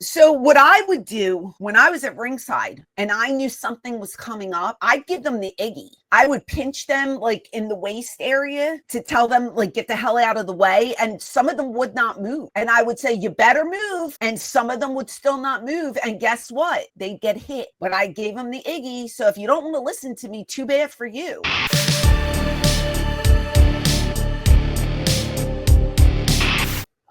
So what I would do when I was at ringside and I knew something was coming up, I'd give them the Iggy. I would pinch them like in the waist area to tell them like, get the hell out of the way. And some of them would not move. And I would say, you better move. And some of them would still not move. And guess what? They'd get hit. But I gave them the Iggy. So if you don't want to listen to me, too bad for you.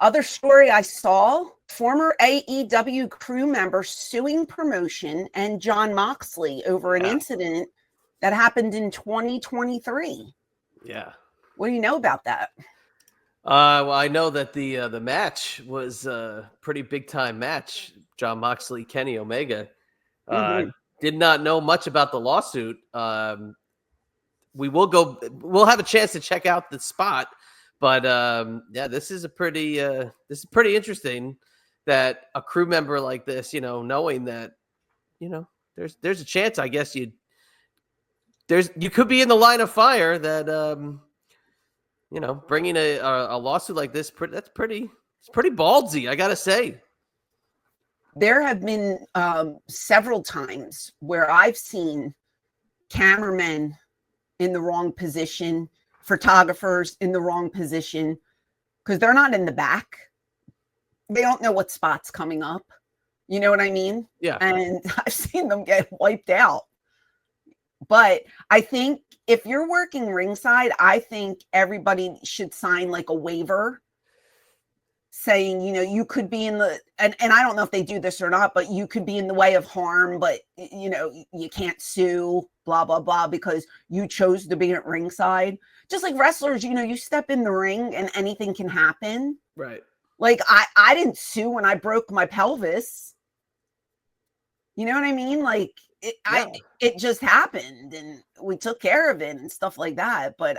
Other story I saw, former AEW crew member suing promotion and Jon Moxley over an incident that happened in 2023. Yeah. What do you know about that? Well, I know that the match was a pretty big time match. Jon Moxley, Kenny Omega. Did not know much about the lawsuit. We'll have a chance to check out the spot. But this is pretty interesting that a crew member like this, knowing that, there's a chance, I guess you could be in the line of fire that, bringing a lawsuit like this, it's pretty ballsy, I gotta say. There have been several times where I've seen cameramen in the wrong position, photographers in the wrong position, because they're not in the back. They don't know what spot's coming up. You know what I mean? Yeah. And I've seen them get wiped out. But I think if you're working ringside, I think everybody should sign like a waiver saying, you could be in the, and I don't know if they do this or not, but you could be in the way of harm, but you can't sue, blah, blah, blah, because you chose to be at ringside. Just like wrestlers, you step in the ring and anything can happen. Right. Like I didn't sue when I broke my pelvis. You know what I mean? Like it just happened and we took care of it and stuff like that. But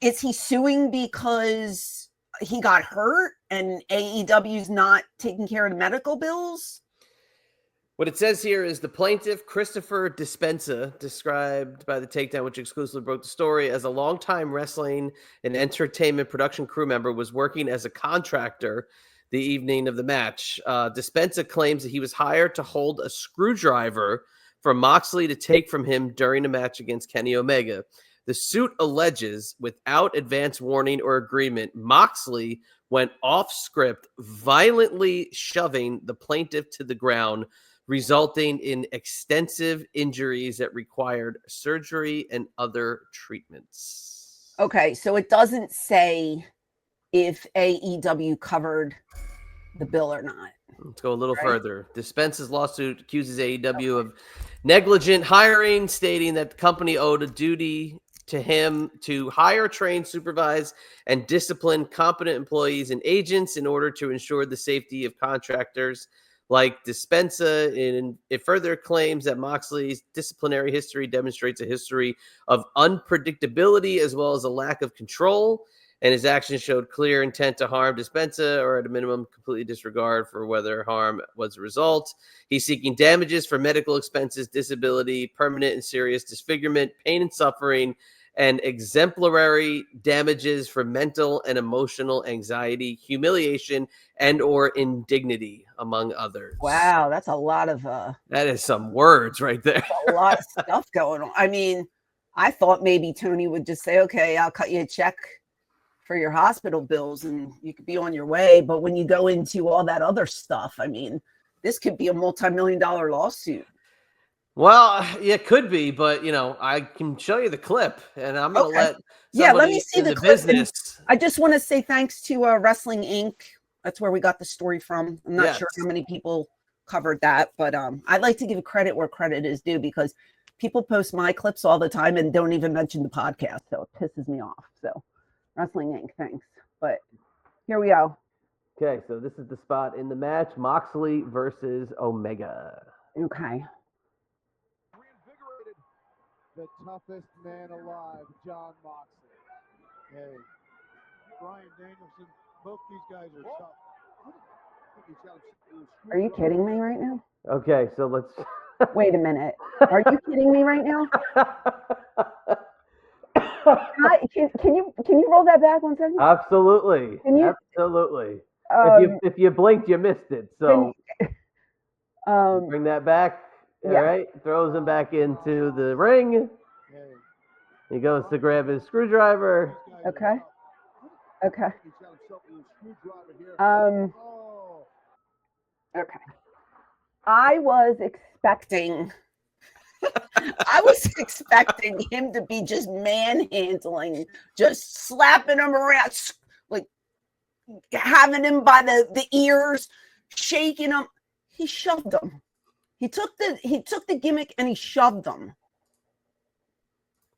is he suing because he got hurt and AEW's not taking care of the medical bills? What it says here is the plaintiff, Christopher Dispenza, described by The Takedown, which exclusively broke the story, as a longtime wrestling and entertainment production crew member, was working as a contractor the evening of the match. Dispenza claims that he was hired to hold a screwdriver for Moxley to take from him during a match against Kenny Omega. The suit alleges, without advance warning or agreement, Moxley went off script, violently shoving the plaintiff to the ground, resulting in extensive injuries that required surgery and other treatments. Okay, so it doesn't say if AEW covered the bill or not. Let's go a little further. Dispenza's lawsuit accuses AEW of negligent hiring, stating that the company owed a duty to him to hire, train, supervise, and discipline competent employees and agents in order to ensure the safety of contractors. Like Dispenza, it further claims that Moxley's disciplinary history demonstrates a history of unpredictability as well as a lack of control, and his actions showed clear intent to harm Dispenza, or at a minimum, completely disregard for whether harm was a result. He's seeking damages for medical expenses, disability, permanent and serious disfigurement, pain and suffering, and exemplary damages for mental and emotional anxiety, humiliation, and or indignity, among others. Wow, that's a lot of that is some words right there. A lot of stuff going on. I mean, I thought maybe Tony would just say, okay, I'll cut you a check for your hospital bills and you could be on your way. But when you go into all that other stuff, I mean, this could be a multi-million-dollar lawsuit. Well, it could be, but I can show you the clip, and I'm going to let me see the clip. Business. I just want to say thanks to Wrestling Inc. That's where we got the story from. I'm not sure how many people covered that, but I'd like to give credit where credit is due, because people post my clips all the time and don't even mention the podcast, so it pisses me off. So, Wrestling Inc. Thanks. But here we go. Okay, so this is the spot in the match: Moxley versus Omega. Okay. The toughest man alive, Jon Moxley. Hey, Bryan Danielson, both these guys are tough. Are you kidding me right now? Okay, so let's... Wait a minute. Are you kidding me right now? Can you roll that back 1 second? Absolutely. Can you? Absolutely. If you blinked, you missed it. So bring that back. All yeah. right. Throws him back into the ring. Hey, He goes to grab his screwdriver. these guys are Okay. tough. Okay. He shot himself with a screwdriver here. Oh, Okay. I was expecting him to be just manhandling, just slapping him around, like having him by the ears, shaking him. He shoved him. He took the gimmick and he shoved him.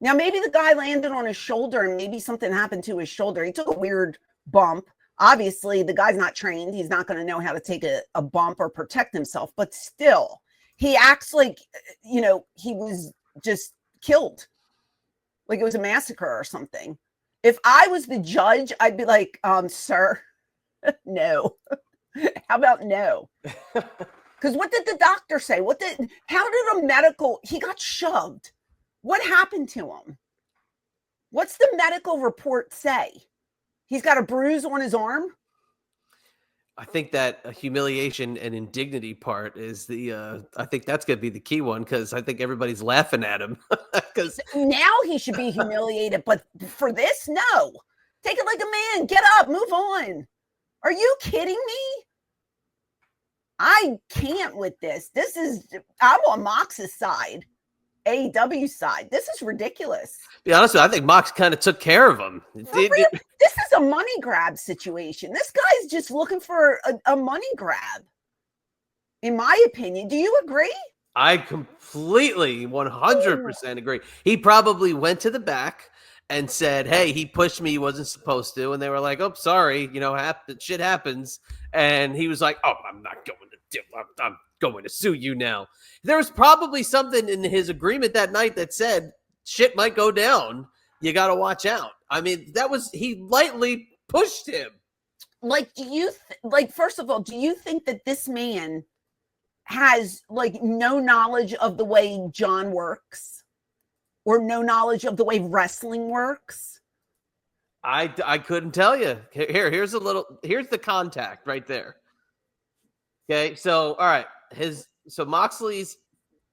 Now maybe the guy landed on his shoulder and maybe something happened to his shoulder. He took a weird bump. Obviously, the guy's not trained. He's not going to know how to take a bump or protect himself, but still, he acts like, he was just killed. Like it was a massacre or something. If I was the judge, I'd be like, sir, no. How about no? Because what did the doctor say? How did he got shoved. What happened to him? What's the medical report say? He's got a bruise on his arm? I think that humiliation and indignity part is I think that's going to be the key one, because I think everybody's laughing at him. Because now he should be humiliated, but for this, no. Take it like a man. Get up, move on. Are you kidding me? I can't with this. I'm on Mox's side. AEW side. This is ridiculous. Be honest with you, I think Mox kind of took care of him. This is a money grab situation. This guy's just looking for a money grab, in my opinion. Do you agree? I completely 100% agree. He probably went to the back and said, hey, he pushed me, he wasn't supposed to. And they were like, oh, sorry, shit happens. And he was like, oh, I'm not going to do it. I'm going to sue you now. There was probably something in his agreement that night that said shit might go down. You got to watch out. I mean, he lightly pushed him. Like, first of all, do you think that this man has no knowledge of the way John works or no knowledge of the way wrestling works? I couldn't tell you. Here's the contact right there. Okay. So, all right. Moxley's,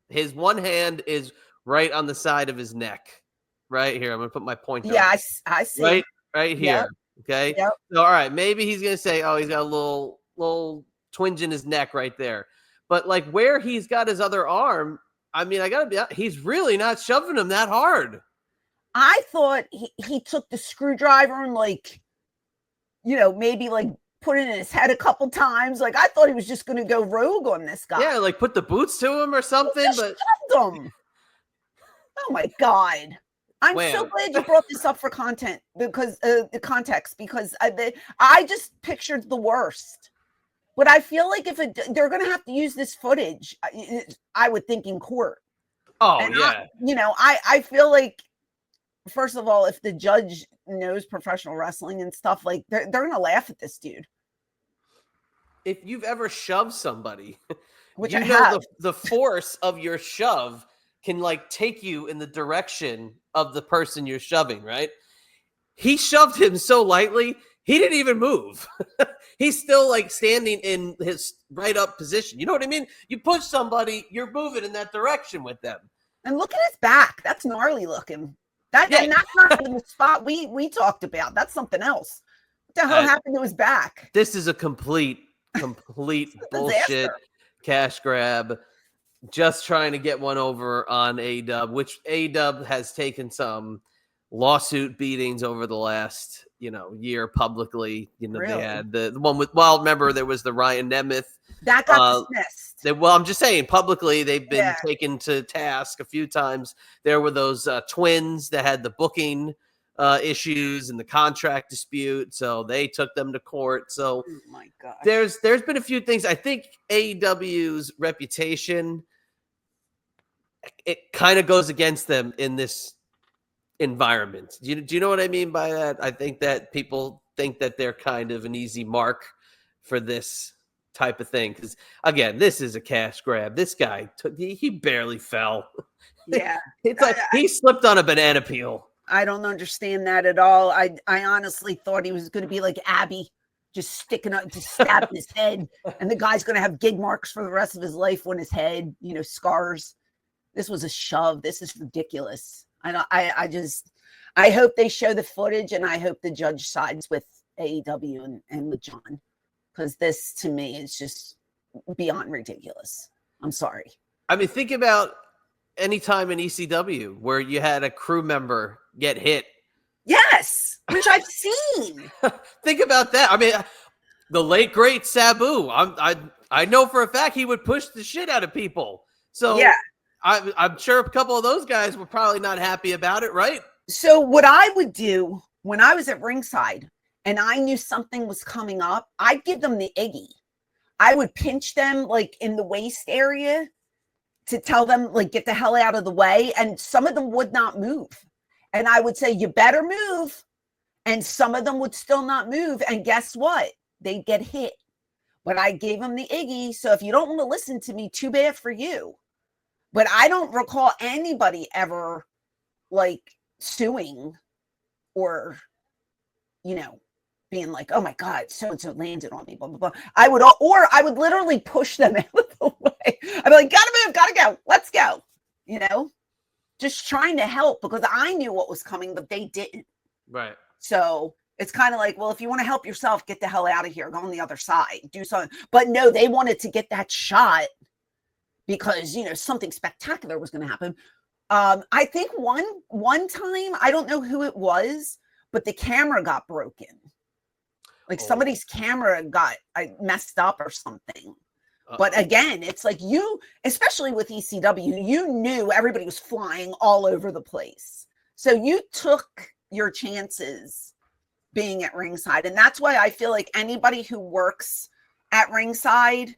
his one hand is right on the side of his neck. Right here. I'm going to put my pointer. Yeah, I see. Right here. Yep. Okay. Yep. So, all right. Maybe he's going to say, oh, he's got a little twinge in his neck right there. But where he's got his other arm, I mean, he's really not shoving him that hard. I thought he took the screwdriver and maybe put it in his head a couple times. I thought he was just going to go rogue on this guy. Yeah, put the boots to him or something. But shoved him. Oh my God. I'm so glad you brought this up for content because the context, because I just pictured the worst. But I feel like if they're going to have to use this footage, I would think in court. Oh, and yeah. I feel like, first of all, if the judge knows professional wrestling and stuff, they're going to laugh at this dude. If you've ever shoved somebody, which the force of your shove can take you in the direction of the person you're shoving, right? He shoved him so lightly, he didn't even move. He's still standing in his right up position. You know what I mean? You push somebody, you're moving in that direction with them. And look at his back. That's gnarly looking. And that's not even the spot we talked about. That's something else. What the hell happened to his back? This is a complete bullshit cash grab. Just trying to get one over on AEW, which AEW has taken some lawsuit beatings over the last, year publicly. Really? They had the one with, remember there was the Ryan Nemeth. That got dismissed. I'm just saying publicly they've been taken to task a few times. There were those twins that had the booking issues and the contract dispute, so they took them to court. So oh my God, there's been a few things. I think AEW's reputation, it kind of goes against them in this environment. Do you know what I mean by that? I think that people think that they're kind of an easy mark for this type of thing, because again, this is a cash grab. This guy he barely fell. Yeah. It's he slipped on a banana peel. I don't understand that at all. I honestly thought he was going to be like Abby just sticking up, just stabbing his head. And the guy's going to have gig marks for the rest of his life on his head, scars. This was a shove. This is ridiculous. I hope they show the footage, and I hope the judge sides with AEW and with John, because this to me is just beyond ridiculous. I'm sorry. I mean, think about any time in ECW where you had a crew member get hit. Yes, which I've seen. Think about that. I mean, the late great Sabu. I know for a fact he would push the shit out of people. So yeah, I'm sure a couple of those guys were probably not happy about it, right? So what I would do when I was at ringside and I knew something was coming up, I'd give them the Iggy. I would pinch them like in the waist area to tell them like, get the hell out of the way. And some of them would not move. And I would say, you better move. And some of them would still not move. And guess what? They'd get hit. But I gave them the Iggy. So if you don't want to listen to me, too bad for you. But I don't recall anybody ever like suing or, being like, oh my God, so-and-so landed on me, blah, blah, blah. I would literally push them out of the way. I'd be like, gotta move, gotta go, let's go. Just trying to help because I knew what was coming, but they didn't. Right. So it's kind of like, well, if you want to help yourself, get the hell out of here, go on the other side, do something. But no, they wanted to get that shot because, something spectacular was going to happen. I think one time, I don't know who it was, but the camera got broken. Like somebody's camera got messed up or something. But again, it's like especially with ECW, you knew everybody was flying all over the place. So you took your chances being at ringside. And that's why I feel like anybody who works at ringside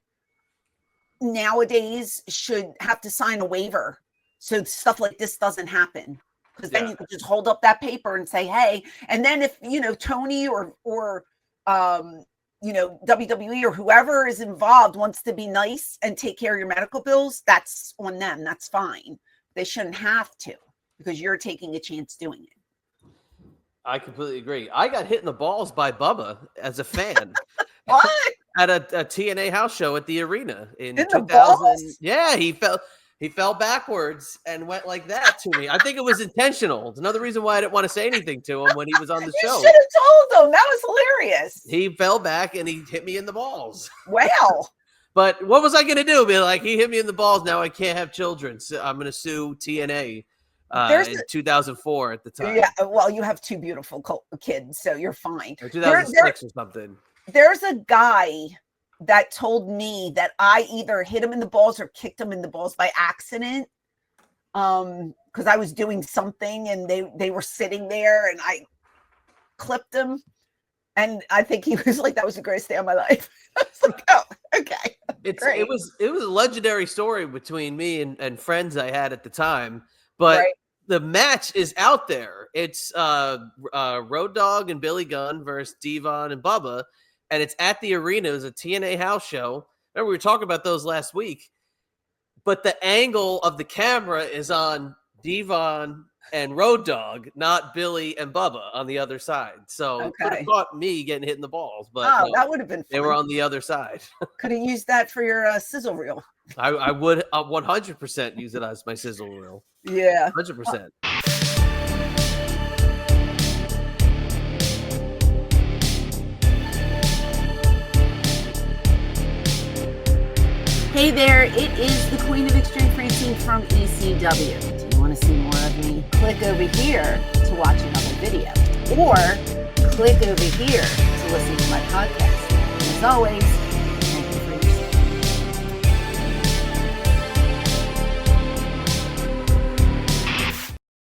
nowadays should have to sign a waiver so stuff like this doesn't happen. Because then you could just hold up that paper and say, hey, and then if, Tony or WWE or whoever is involved wants to be nice and take care of your medical bills, that's on them. That's fine. They shouldn't have to because you're taking a chance doing it. I completely agree. I got hit in the balls by Bubba as a fan. What? At a TNA house show at the arena in 2000. Yeah, he fell backwards and went like that to me. I think it was intentional. It's another reason why I didn't want to say anything to him when he was on the show. You should have told him. That was hilarious. He fell back and he hit me in the balls. Wow. But what was I going to do? Be like, he hit me in the balls. Now I can't have children. So I'm going to sue TNA in 2004 at the time. Yeah, well, you have two beautiful kids, so you're fine. Or 2006 or something. There's a guy that told me that I either hit him in the balls or kicked him in the balls by accident. Because I was doing something and they were sitting there and I clipped him. And I think he was like, that was the greatest day of my life. I was like, oh, okay. It was a legendary story between me and friends I had at the time. But the match is out there. It's Road Dogg and Billy Gunn versus Devon and Bubba. And it's at the arena. It was a TNA house show. Remember, we were talking about those last week. But the angle of the camera is on Devon and Road Dogg, not Billy and Bubba on the other side. So it could have caught me getting hit in the balls. But that would have been fun. They were on the other side. Could have used that for your sizzle reel. I would 100% use it as my sizzle reel. Yeah. 100%. Hey there, it is the Queen of Extreme Francine from ECW. Do you want to see more of me? Click over here to watch another video. Or click over here to listen to my podcast. And as always,